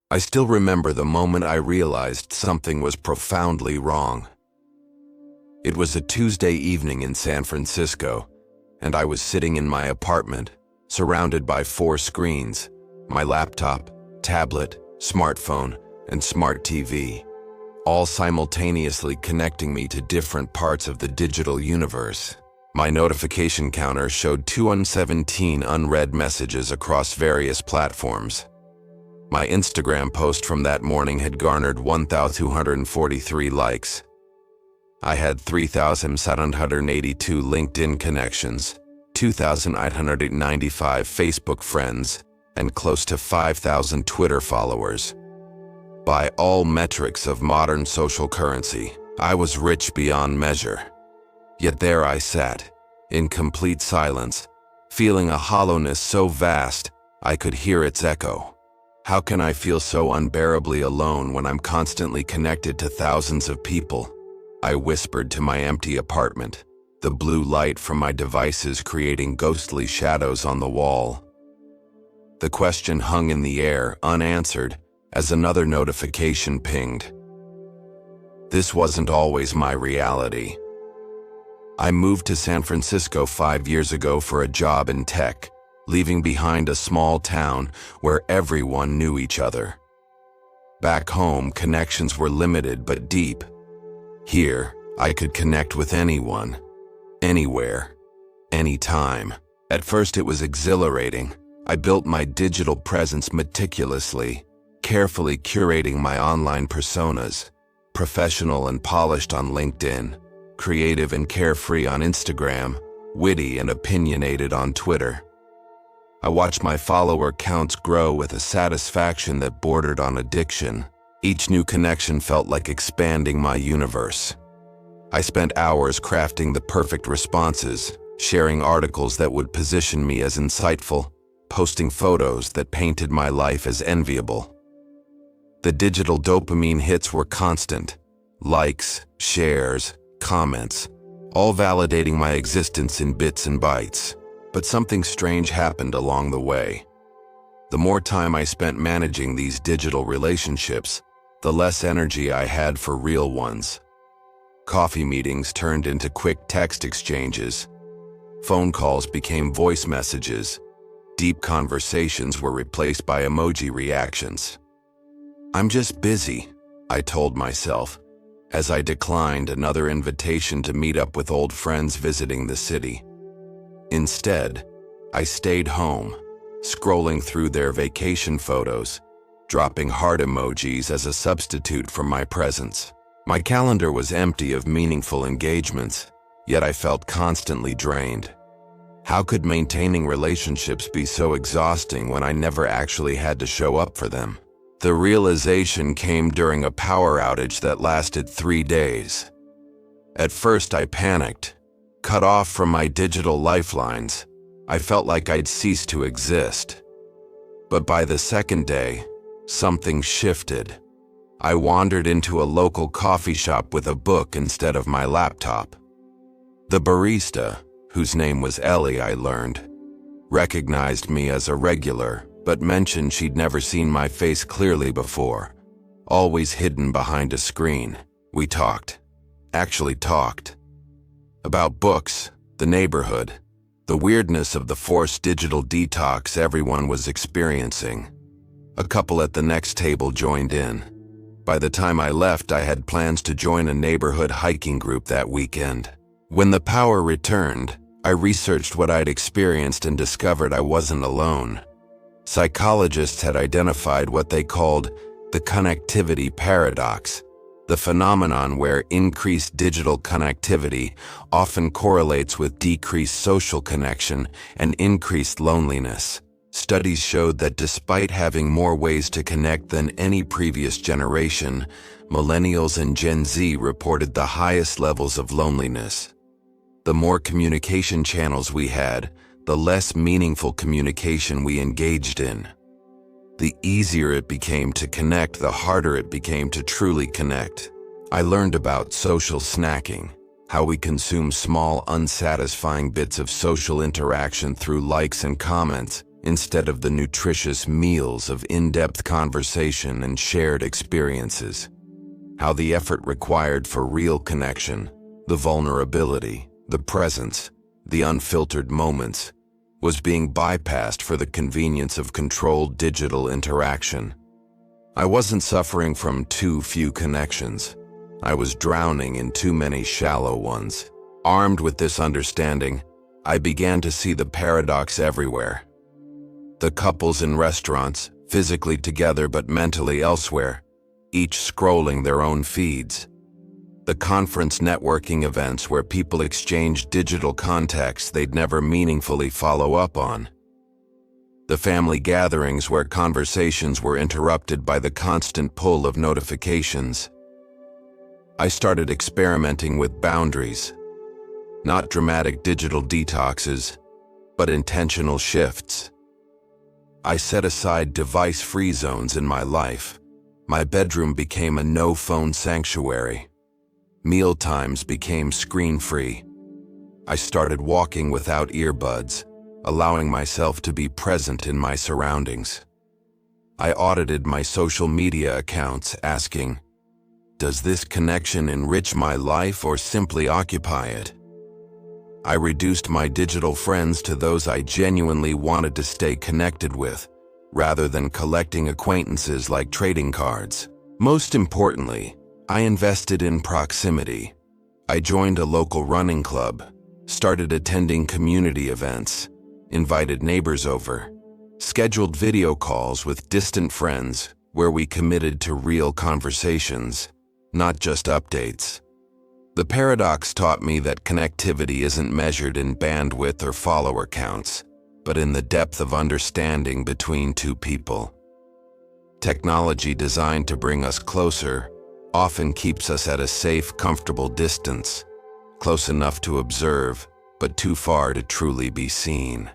I still remember the moment I realized something was profoundly wrong. It was a Tuesday evening in San Francisco, and I was sitting in my apartment, surrounded by 4 screens: my laptop, tablet, smartphone, and smart TV, all simultaneously connecting me to different parts of the digital universe. My notification counter showed 217 unread messages across various platforms. My Instagram post from that morning had garnered 1,243 likes. I had 3,782 LinkedIn connections, 2,895 Facebook friends, and close to 5,000 Twitter followers. By all metrics of modern social currency, I was rich beyond measure. Yet there I sat, in complete silence, feeling a hollowness so vast I could hear its echo. How can I feel so unbearably alone when I'm constantly connected to thousands of people? I whispered to my empty apartment, the blue light from my devices creating ghostly shadows on the wall. The question hung in the air, unanswered, as another notification pinged. This wasn't always my reality. I moved to San Francisco 5 years ago for a job in tech, leaving behind a small town where everyone knew each other. Back home, connections were limited but deep. Here, I could connect with anyone, anywhere, anytime. At first it was exhilarating. I built my digital presence meticulously, carefully curating my online personas, professional and polished on LinkedIn, creative and carefree on Instagram, witty and opinionated on Twitter. I watched my follower counts grow with a satisfaction that bordered on addiction. Each new connection felt like expanding my universe. I spent hours crafting the perfect responses, sharing articles that would position me as insightful, posting photos that painted my life as enviable. The digital dopamine hits were constant: likes, shares, comments, all validating my existence in bits and bytes. But something strange happened along the way. The more time I spent managing these digital relationships, the less energy I had for real ones. Coffee meetings turned into quick text exchanges. Phone calls became voice messages. Deep conversations were replaced by emoji reactions. I'm just busy, I told myself, as I declined another invitation to meet up with old friends visiting the city. Instead, I stayed home, scrolling through their vacation photos, dropping heart emojis as a substitute for my presence. My calendar was empty of meaningful engagements, yet I felt constantly drained. How could maintaining relationships be so exhausting when I never actually had to show up for them? The realization came during a power outage that lasted 3 days. At first I panicked. Cut off from my digital lifelines, I felt like I'd ceased to exist. But by the second day, something shifted. I wandered into a local coffee shop with a book instead of my laptop. The barista, whose name was Ellie, I learned, recognized me as a regular, but mentioned she'd never seen my face clearly before, always hidden behind a screen. We talked. Actually talked. About books, the neighborhood, the weirdness of the forced digital detox everyone was experiencing. A couple at the next table joined in. By the time I left, I had plans to join a neighborhood hiking group that weekend. When the power returned, I researched what I'd experienced and discovered I wasn't alone. Psychologists had identified what they called the connectivity paradox, the phenomenon where increased digital connectivity often correlates with decreased social connection and increased loneliness. Studies showed that despite having more ways to connect than any previous generation, millennials and Gen Z reported the highest levels of loneliness. The more communication channels we had, the less meaningful communication we engaged in. The easier it became to connect, the harder it became to truly connect. I learned about social snacking, how we consume small, unsatisfying bits of social interaction through likes and comments, instead of the nutritious meals of in-depth conversation and shared experiences. How the effort required for real connection, the vulnerability, the presence, the unfiltered moments, was being bypassed for the convenience of controlled digital interaction. I wasn't suffering from too few connections. I was drowning in too many shallow ones. Armed with this understanding, I began to see the paradox everywhere. The couples in restaurants, physically together but mentally elsewhere, each scrolling their own feeds. The conference networking events where people exchanged digital contacts they'd never meaningfully follow up on. The family gatherings where conversations were interrupted by the constant pull of notifications. I started experimenting with boundaries. Not dramatic digital detoxes, but intentional shifts. I set aside device-free zones in my life. My bedroom became a no-phone sanctuary. Mealtimes became screen-free. I started walking without earbuds, allowing myself to be present in my surroundings. I audited my social media accounts, asking, does this connection enrich my life or simply occupy it? I reduced my digital friends to those I genuinely wanted to stay connected with, rather than collecting acquaintances like trading cards. Most importantly, I invested in proximity. I joined a local running club, started attending community events, invited neighbors over, scheduled video calls with distant friends where we committed to real conversations, not just updates. The paradox taught me that connectivity isn't measured in bandwidth or follower counts, but in the depth of understanding between two people. Technology designed to bring us closer often keeps us at a safe, comfortable distance, close enough to observe, but too far to truly be seen.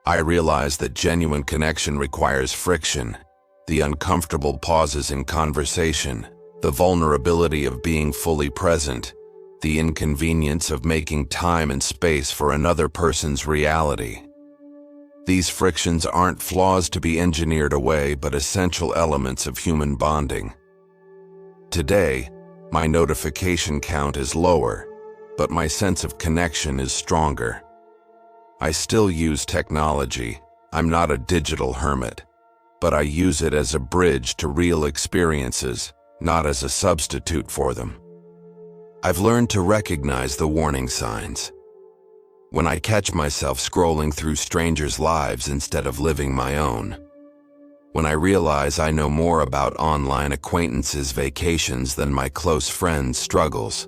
I realized that genuine connection requires friction, the uncomfortable pauses in conversation, the vulnerability of being fully present, the inconvenience of making time and space for another person's reality. These frictions aren't flaws to be engineered away, but essential elements of human bonding. Today, my notification count is lower, but my sense of connection is stronger. I still use technology. I'm not a digital hermit, but I use it as a bridge to real experiences, not as a substitute for them. I've learned to recognize the warning signs. When I catch myself scrolling through strangers' lives instead of living my own. When I realize I know more about online acquaintances' vacations than my close friends' struggles.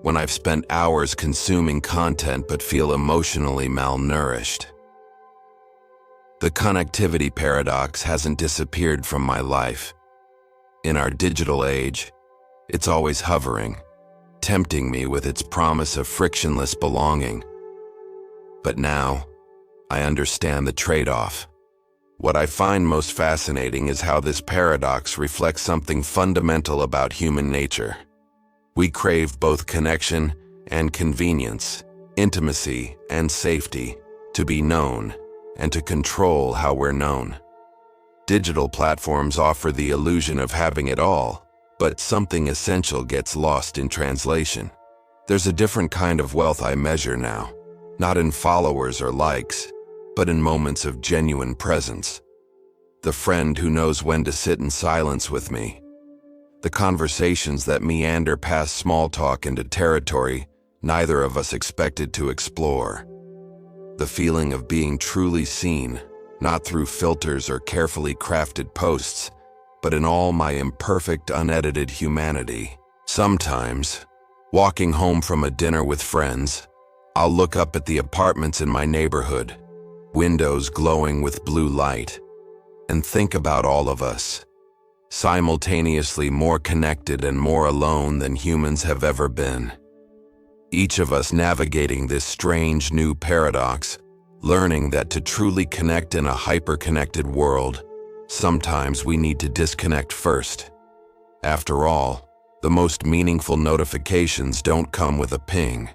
When I've spent hours consuming content but feel emotionally malnourished. The connectivity paradox hasn't disappeared from my life. In our digital age, it's always hovering, tempting me with its promise of frictionless belonging. But now, I understand the trade-off. What I find most fascinating is how this paradox reflects something fundamental about human nature. We crave both connection and convenience, intimacy and safety, to be known, and to control how we're known. Digital platforms offer the illusion of having it all, but something essential gets lost in translation. There's a different kind of wealth I measure now, not in followers or likes, but in moments of genuine presence. The friend who knows when to sit in silence with me. The conversations that meander past small talk into territory neither of us expected to explore. The feeling of being truly seen, not through filters or carefully crafted posts, but in all my imperfect, unedited humanity. Sometimes, walking home from a dinner with friends, I'll look up at the apartments in my neighborhood, windows glowing with blue light, and think about all of us, simultaneously more connected and more alone than humans have ever been. Each of us navigating this strange new paradox, learning that to truly connect in a hyper-connected world, sometimes we need to disconnect first. After all, the most meaningful notifications don't come with a ping.